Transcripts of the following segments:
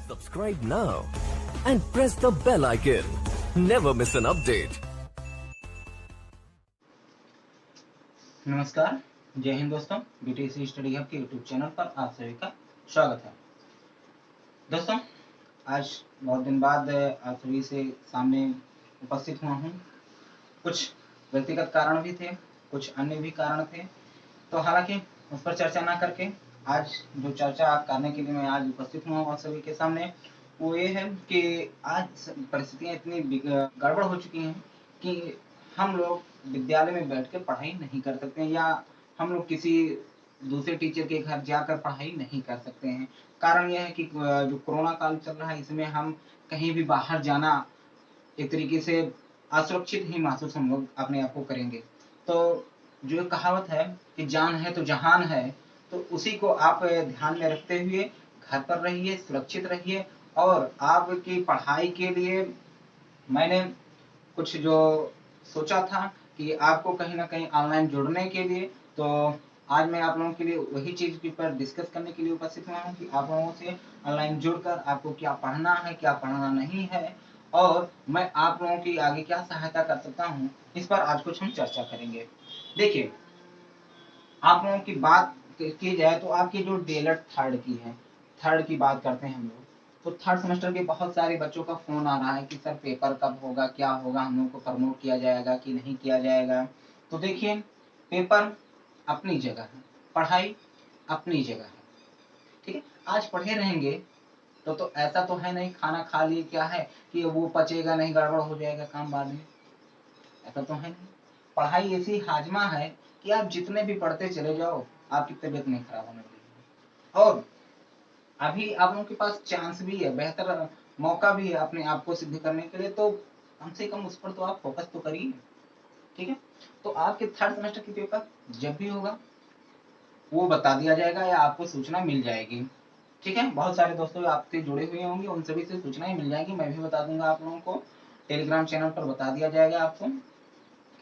Subscribe now and press the bell icon. Never miss an update. नमस्कार, जय हिंद दोस्तों। BTC study hub के YouTube channel पर आप सभी का स्वागत है। दोस्तों, आज बहुत दिन बाद आप सभी से सामने उपस्थित हुआ हूँ। कुछ व्यक्तिगत कारण भी थे, कुछ अन्य भी कारण थे, तो हालांकि उस पर चर्चा ना करके आज जो चर्चा करने के लिए मैं आज उपस्थित हुआ हूँ आप सभी के सामने, वो ये है कि आज परिस्थितियाँ इतनी गड़बड़ हो चुकी हैं कि हम लोग विद्यालय में बैठ के पढ़ाई नहीं कर सकते हैं, या हम लोग किसी दूसरे टीचर के घर जाकर पढ़ाई नहीं कर सकते हैं। कारण यह है कि जो कोरोना काल चल रहा है, इसमें हम कहीं भी बाहर जाना एक तरीके से असुरक्षित ही महसूस हम लोग अपने आप को करेंगे। तो जो कहावत है कि जान है तो जहान है, तो उसी को आप ध्यान में रखते हुए घर पर रहिए, सुरक्षित रहिए। और आपकी पढ़ाई के लिए मैंने कुछ जो सोचा था कि आपको कहीं ना कहीं ऑनलाइन जुड़ने के लिए, तो आज मैं आप लोगों के लिए वही चीज के ऊपर डिस्कस करने के लिए उपस्थित हुआ हूँ कि आप लोगों से ऑनलाइन जुड़कर आपको क्या पढ़ना है, क्या पढ़ना नहीं है, और मैं आप लोगों की आगे क्या सहायता कर सकता हूँ, इस पर आज कुछ हम चर्चा करेंगे। देखिए, आप लोगों की बात की जाए तो आपकी जो डीएलएड थर्ड की बात करते हैं हम लोग, तो थर्ड सेमेस्टर के बहुत सारे बच्चों का फोन आ रहा है कि सर पेपर कब होगा, क्या होगा, हम लोग को प्रमोट किया जाएगा कि नहीं किया जाएगा। तो देखिए, पेपर अपनी जगह है, पढ़ाई अपनी जगह है, ठीक है। आज पढ़े रहेंगे तो ऐसा तो है नहीं खाना खा लिए क्या है कि वो पचेगा नहीं, गड़बड़ हो जाएगा काम बाद में, ऐसा तो है नहीं। पढ़ाई ऐसी हाजमा है कि आप जितने भी पढ़ते चले जाओ, आपकी तबीयत नहीं खराब होने वाली है। और अभी आप लोगों के पास चांस भी है, बेहतर मौका भी है अपने आप को सिद्ध करने के लिए, तो कम से कम उस पर तो आप फोकस तो करिए, ठीक है। तो आपके थर्ड सेमेस्टर की पेपर जब भी होगा वो बता दिया जाएगा या आपको सूचना मिल जाएगी, ठीक है। बहुत सारे दोस्तों आपसे जुड़े हुए होंगे, उन सभी से सूचनाएं मिल जाएगी, मैं भी बता दूंगा आप लोगों को। टेलीग्राम चैनल पर बता दिया जाएगा आपको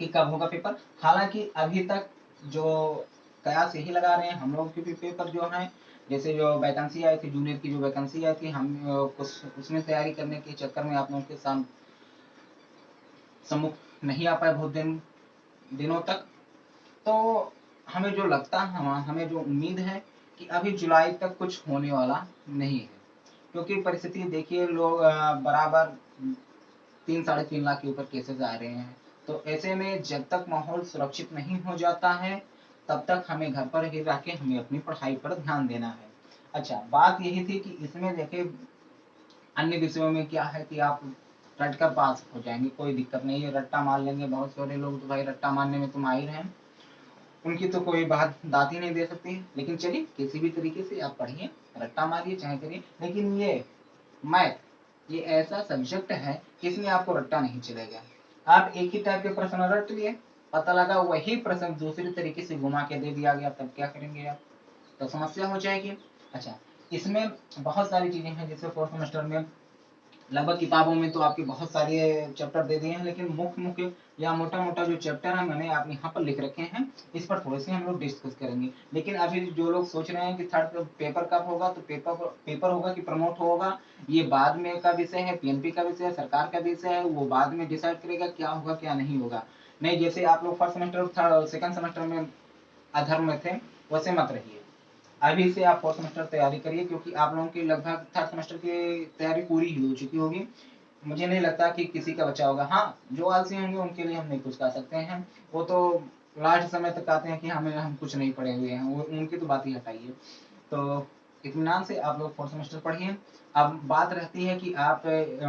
कि कब होगा पेपर। हालांकि अभी तक जो कयास यही लगा रहे हैं हम लोग के भी पेपर जो है, जैसे जो वैकेंसी आई थी, जूनियर की जो वैकेंसी आई थी, हम कुछ उसमें तैयारी करने के चक्कर में आप लोगों के सम्मुख नहीं आ पाए बहुत दिनों तक। तो हमें जो लगता है, हमें जो उम्मीद है कि अभी जुलाई तक कुछ होने वाला नहीं है, क्योंकि परिस्थिति देखिए, लोग बराबर 3-3.5 लाख के ऊपर केसेस आ रहे हैं। तो ऐसे में जब तक माहौल सुरक्षित नहीं हो जाता है, तब तक हमें घर पर ही रह के हमें अपनी पढ़ाई पर ध्यान देना है। अच्छा, बात यही थी कि इसमें देखिए अन्य विषयों में क्या है कि आप रट कर पास हो जाएंगे, कोई दिक्कत नहीं है, रट्टा मार लेंगे। बहुत सारे लोग तो भाई रट्टा मारने में तो माहिर हैं, उनकी तो कोई बात दाद ही नहीं दे सकती। लेकिन चलिए, किसी भी तरीके से आप पढ़िए, रट्टा मारिए चाहे करिए, लेकिन ये मैथ ये ऐसा सब्जेक्ट है कि इसमें आपको रट्टा नहीं चलेगा। आप एक ही टाइप के प्रश्न रट लिए, पता लगा वही प्रश्न दूसरी तरीके से घुमा के दे दिया गया, तब क्या करेंगे आप, तो समस्या हो जाएगी। अच्छा, इसमें बहुत सारी चीजें हैं, जैसे फोर्थ सेमेस्टर में लगभग किताबों में तो आपके बहुत सारे चैप्टर दे दिए हैं, लेकिन मुख्य मुख्य या मोटा मोटा जो चैप्टर है मैंने आप यहाँ पर लिख रखे हैं, इस पर थोड़े से हम लोग डिस्कस करेंगे। लेकिन अभी जो लोग सोच रहे हैं कि थर्ड पेपर कब होगा, तो पेपर होगा कि प्रमोट होगा, ये बाद में का विषय है, पीएनपी का विषय है, सरकार का विषय है, वो बाद में डिसाइड करेगा क्या होगा क्या नहीं होगा। नहीं, जैसे आप लोग first semester third second semester में अधर्म में थे, वैसे मत रहिए। अभी से आप फोर्थ सेमेस्टर तैयारी करिए, क्योंकि आप लोगों की लगभग थर्ड सेमेस्टर की तैयारी पूरी ही हो चुकी होगी। मुझे नहीं लगता कि किसी का बचा होगा। हाँ, जो आलसी होंगे उनके लिए हम नहीं कुछ कह सकते हैं, वो तो लास्ट समय तक कहते हैं कि हम कुछ नहीं पढ़े हुए हैं, वो उनकी तो बात ही हटाइए। तो इत्मीनान से आप लोग फोर्थ सेमेस्टर पढ़िए। अब बात रहती है कि आप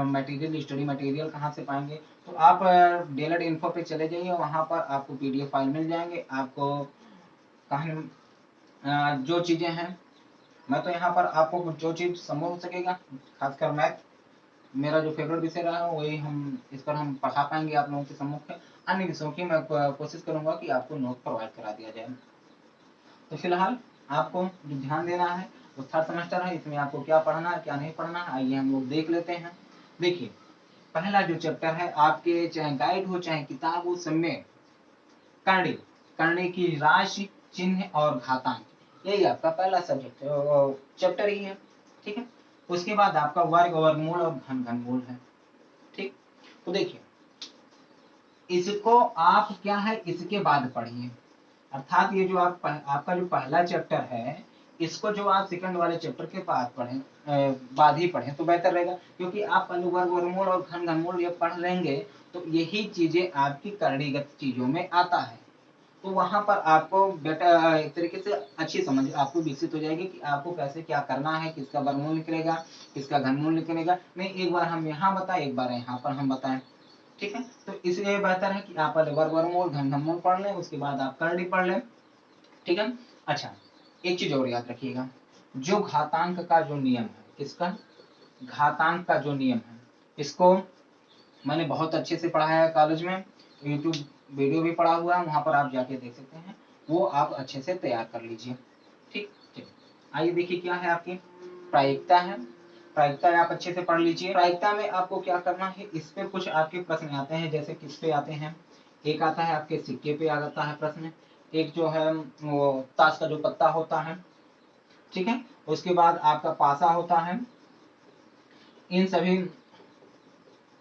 मटेरियल, स्टडी मटेरियल कहाँ से पाएंगे, तो आप डीएलएड इन्फो पे चले जाइए, वहाँ पर आपको पीडीएफ फाइल मिल जाएंगे। आपको कहीं जो चीजें हैं, मैं तो यहाँ पर आपको जो चीज संभव हो सकेगा, खासकर मैथ मेरा जो फेवरेट विषय रहा है, वही हम इस पर हम पढ़ा पाएंगे आप लोगों के सम्मुख। अन्य विषयों की मैं कोशिश करूंगा कि आपको नोट प्रोवाइड करा दिया जाए। तो फिलहाल आपको जो ध्यान देना है वो थर्ड सेमेस्टर है, इसमें आपको क्या पढ़ना है क्या नहीं पढ़ना है, आइए हम लोग देख लेते हैं। देखिए, पहला जो चैप्टर है आपके, चाहे गाइड हो चाहे किताब हो, सब में करणी करणी की राशि, चिन्ह और घातांक, यही आपका पहला सब्जेक्ट चैप्टर ही है, ठीक है। उसके बाद आपका वर्ग, वर्गमूल और घन, घनमूल है। ठीक, तो देखिए इसको आप क्या है इसके बाद पढ़िए, अर्थात ये जो आपका जो पहला चैप्टर है इसको जो आप सेकंड वाले चैप्टर के बाद पढ़ें, बाद ही पढ़ें तो बेहतर रहेगा, क्योंकि आप पहले वर्ग, वर्गमूल और घन, घनमूल ये पढ़ लेंगे तो यही चीजें आपकी करणीगत चीजों में आता है, तो वहां पर आपको बेटा एक तरीके से अच्छी समझ आपको विकसित हो जाएगी कि आपको कैसे क्या करना है, किसका वर्गमूल निकलेगा, किसका घनमूल निकलेगा। नहीं, एक बार हम यहाँ बताएं, एक बार यहाँ पर हम बताएं। ठीक है, तो इसलिए बेहतर है कि आप पहले वर्ग, वर्गमूल, घन, घनमूल पढ़ लें, उसके बाद आप करणी पढ़ लें। ठीक है, अच्छा एक चीज और याद रखिएगा, जो घातांक का जो नियम है, किसका, घातांक का जो नियम है, इसको मैंने बहुत अच्छे से पढ़ाया है कॉलेज में, यूट्यूब वीडियो भी पढ़ा हुआ है, वहां पर आप जाके देख सकते हैं, वो आप अच्छे से तैयार कर लीजिए। ठीक, ठीक, आइए देखिए क्या है आपकी प्रायिकता है, प्रायिकता आप अच्छे से पढ़ लीजिए। प्रायिकता में आपको क्या करना है, इस पे कुछ आपके प्रश्न आते हैं, जैसे किस पे आते हैं, एक आता है आपके सिक्के पे आ जाता है प्रश्न, एक जो है वो ताश का जो पत्ता होता है, ठीक है, उसके बाद आपका पासा होता है, इन सभी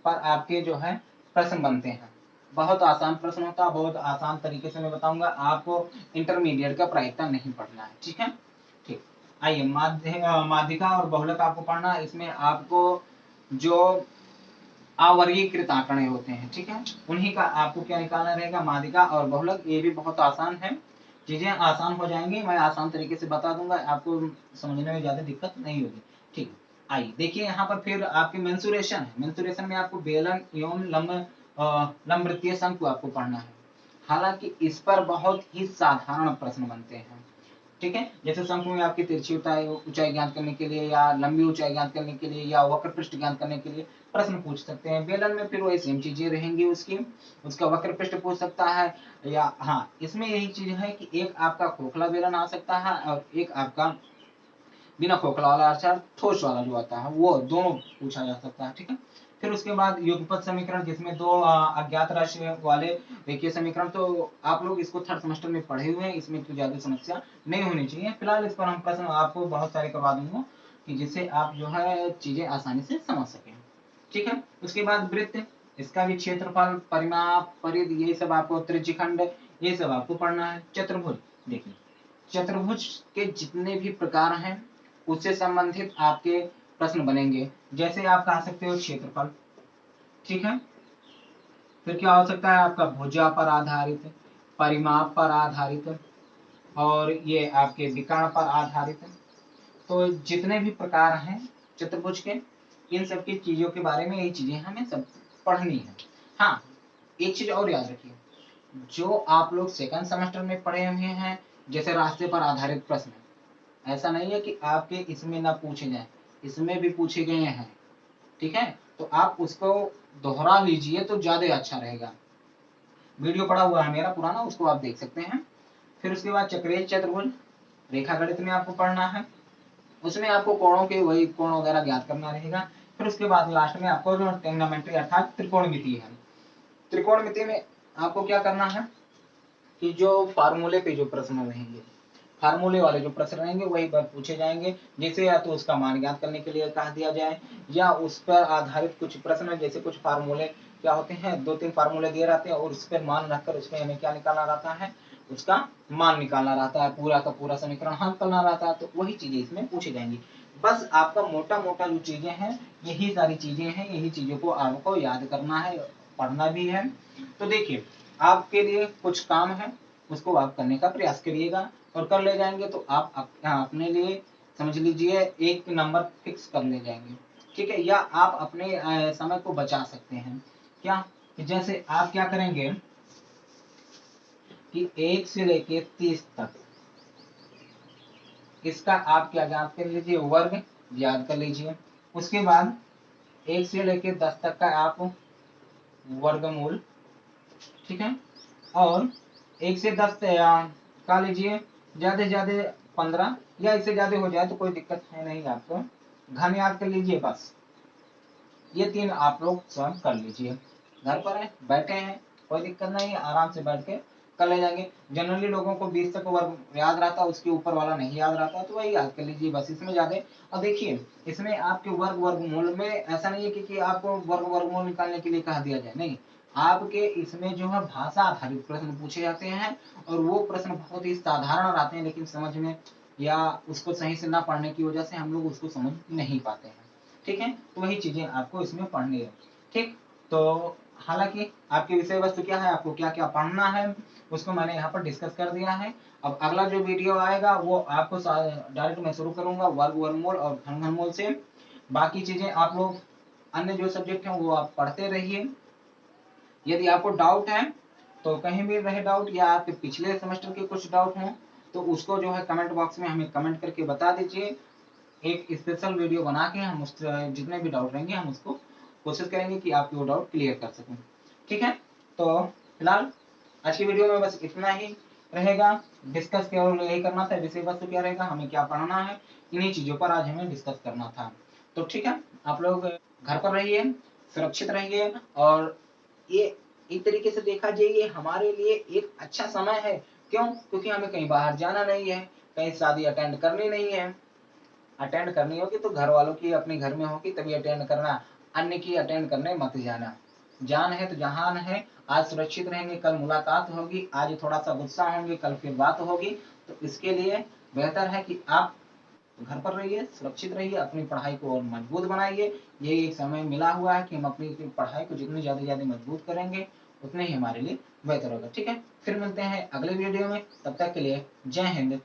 पर आपके जो है प्रश्न बनते हैं। बहुत आसान प्रश्न होता है, बहुत आसान तरीके से मैं बताऊंगा, आपको इंटरमीडिएट का प्रायिकता नहीं पढ़ना है। ठीक है, ठीक, आइए माध्यिका और बहुलक आपको पढ़ना है, इसमें आपको जो अवर्गीकृत आंकड़े होते हैं, ठीक है, उन्हीं का आपको क्या निकालना रहेगा, माध्यिका और बहुलक, ये भी बहुत आसान है, चीजें आसान हो जाएंगी, मैं आसान तरीके से बता दूंगा, आपको समझने में ज्यादा दिक्कत नहीं होगी। ठीक, आइए देखिए यहाँ पर फिर आपके मेंसुरेशन है, मेंसुरेशन में आपको बेलन एवं लंब वृत्तीय शंकु आपको पढ़ना है, हालांकि इस पर बहुत ही साधारण प्रश्न बनते हैं। ठीक है, जैसे शंकु में आपकी तिरछी ऊंचाई ज्ञात करने के लिए, या लंबी ऊंचाई ज्ञात करने के लिए, या वक्र पृष्ठ ज्ञात करने के लिए प्रश्न पूछ सकते हैं। बेलन में फिर वही सेम चीजें रहेंगी, उसकी उसका वक्र पृष्ठ पूछ सकता है, या हाँ इसमें यही चीज है कि एक आपका खोखला बेलन आ सकता है और एक आपका बिना खोखला वाला, अर्थात ठोस वाला जो आता है, वो दोनों पूछा जा सकता है। ठीक है, फिर उसके बाद युगपत समीकरण, जिसमें दो अज्ञात राशि वाले रेखीय समीकरण, तो आप लोग इसको थर्ड सेमेस्टर में पढ़े हुए हैं, इसमें कोई ज्यादा समस्या नहीं होनी चाहिए। फिलहाल इस पर हम प्रश्न आपको बहुत सारे करवा दूंगा, कि जिससे आप जो है चीजें आसानी से समझ सकें। ठीक है, उसके बाद वृत्त, इसका भी क्षेत्रफल, परिमाप, परिधि, ये सब आपको, त्रिज्यखंड, ये सब आपको पढ़ना है। चतुर्भुज, देखिए चतुर्भुज के जितने भी प्रकार हैं उससे संबंधित आपके प्रश्न बनेंगे, जैसे आप कह सकते हो क्षेत्रफल, ठीक है, फिर क्या हो सकता है आपका भुजा पर आधारित, परिमाप पर आधारित, और ये आपके विकर्ण पर आधारित। तो जितने भी प्रकार हैं चतुर्भुज के, इन सब की चीजों के बारे में यही चीजें हमें सब पढ़नी है। हाँ, एक चीज और याद रखिए, जो आप लोग सेकंड सेमेस्टर में पढ़े हुए हैं, जैसे रास्ते पर आधारित प्रश्न, ऐसा नहीं है कि आपके इसमें ना पूछे जाए, इसमें भी पूछे गए हैं। ठीक है, तो आप उसको दोहरा लीजिए तो ज्यादा अच्छा रहेगा, वीडियो पड़ा हुआ है मेरा पुराना, उसको आप देख सकते हैं। फिर उसके बाद चक्रीय चतुर्भुज, रेखा गणित में आपको पढ़ना है, उसमें आपको कोणों के वही कोण वगैरह ज्ञात करना रहेगा। फिर उसके बाद लास्ट में आपको जो ट्रिग्नोमेट्री अर्थात त्रिकोणमिति है, त्रिकोणमिति में आपको क्या करना है कि जो फार्मूले पे जो प्रश्न रहेंगे, फार्मूले वाले जो प्रश्न रहेंगे वही पर पूछे जाएंगे, जैसे या तो उसका मान ज्ञात करने के लिए कह दिया जाए, या उस पर आधारित कुछ प्रश्न, जैसे कुछ फार्मूले क्या होते हैं, दो तीन फार्मूले दिए रहते हैं और उस पर मान रखकर उसमें हमें क्या निकालना रहता है, उसका मान निकालना रहता है, पूरा का पूरा समीकरण हल करना रहता है, तो वही चीजें इसमें पूछी जाएंगी। बस आपका मोटा मोटा जो चीजें हैं, यही सारी चीजें हैं, यही चीजों को आपको याद करना है, पढ़ना भी है। तो देखिए आपके लिए कुछ काम है, उसको आप करने का प्रयास करिएगा, और कर ले जाएंगे तो आप अपने लिए समझ लीजिए एक नंबर फिक्स कर ले जाएंगे। ठीक है, या आप अपने समय को बचा सकते हैं, क्या कि जैसे आप क्या करेंगे कि 1 से लेके 30 तक इसका आप क्या याद कर लीजिए, वर्ग याद कर लीजिए। उसके बाद 1 से लेके 10 तक का आप वर्गमूल, ठीक है, और 1 से 10 का लीजिए, ज्यादा से ज्यादा 15, या इससे ज्यादा हो जाए तो कोई दिक्कत है नहीं आपको, घन याद कर लीजिए बस। ये 3 आप लोग स्वयं कर लीजिए, घर पर है बैठे हैं, कोई दिक्कत नहीं है, आराम से बैठ के कर ले जाएंगे। जनरली लोगों को 20 तक वर्ग याद रहता है, उसके ऊपर वाला नहीं याद रहता, तो वही याद कर लीजिए बस, इसमें ज्यादा। और देखिए इसमें आपके वर्ग वर्गमूल में ऐसा नहीं है कि आपको वर्ग वर्गमूल निकालने के लिए कहा दिया जाए, नहीं, आपके इसमें जो है भाषा आधारित प्रश्न पूछे जाते हैं, और वो प्रश्न बहुत ही साधारण रहते हैं, लेकिन समझ में या उसको सही से ना पढ़ने की वजह से हम लोग उसको समझ नहीं पाते हैं। ठीक है, तो वही चीजें आपको इसमें पढ़नी है। ठीक, तो हालांकि आपकी विषय वस्तु क्या है, आपको क्या क्या पढ़ना है, उसको मैंने यहाँ पर डिस्कस कर दिया है। अब अगला जो वीडियो आएगा वो आपको डायरेक्ट मैं शुरू करूंगा वर्ग वर्गमूल और घन घनमूल से। बाकी चीजें आप लोग अन्य जो सब्जेक्ट हैं वो आप पढ़ते रहिए। यदि आपको डाउट है तो कहीं भी रहे डाउट, या आपके पिछले सेमेस्टर के कुछ डाउट हों, तो उसको जो है कमेंट बॉक्स में हमें कमेंट करके बता दीजिए। एक स्पेशल वीडियो बना के हम उस जितने भी डाउट रहेंगे हम उसको कोशिश करेंगे कि आपके वो डाउट क्लियर कर सकें। ठीक है, तो फिलहाल आज की वीडियो में बस इतना ही रहेगा। डिस्कस केवल यही करना था, विषय वस्तु क्या रहेगा, हमें क्या पढ़ना है, इन्हीं चीजों पर आज हमें डिस्कस करना था। तो ठीक है, आप लोग घर पर रहिए, सुरक्षित रहिए, और ये एक तरीके से देखा जाए ये हमारे लिए एक अच्छा समय है। क्यों? क्योंकि हमें कहीं बाहर जाना नहीं है, कहीं शादी अटेंड करनी नहीं है। अटेंड करनी होगी तो घर वालों की अपने घर में होगी तभी अटेंड करना, अन्य की अटेंड करने मत जाना। जान है तो जहान है। आज सुरक्षित रहेंगे, कल मुलाकात होगी, आज थोड़ा सा गुस्सा होंगे, कल फिर बात होगी। तो इसके लिए बेहतर है कि आप घर पर रहिए, सुरक्षित रहिए, अपनी पढ़ाई को और मजबूत बनाइए। ये एक समय मिला हुआ है कि हम अपनी पढ़ाई को जितनी ज्यादा मजबूत करेंगे उतने ही हमारे लिए बेहतर होगा। ठीक है, फिर मिलते हैं अगले वीडियो में, तब तक के लिए जय हिंद।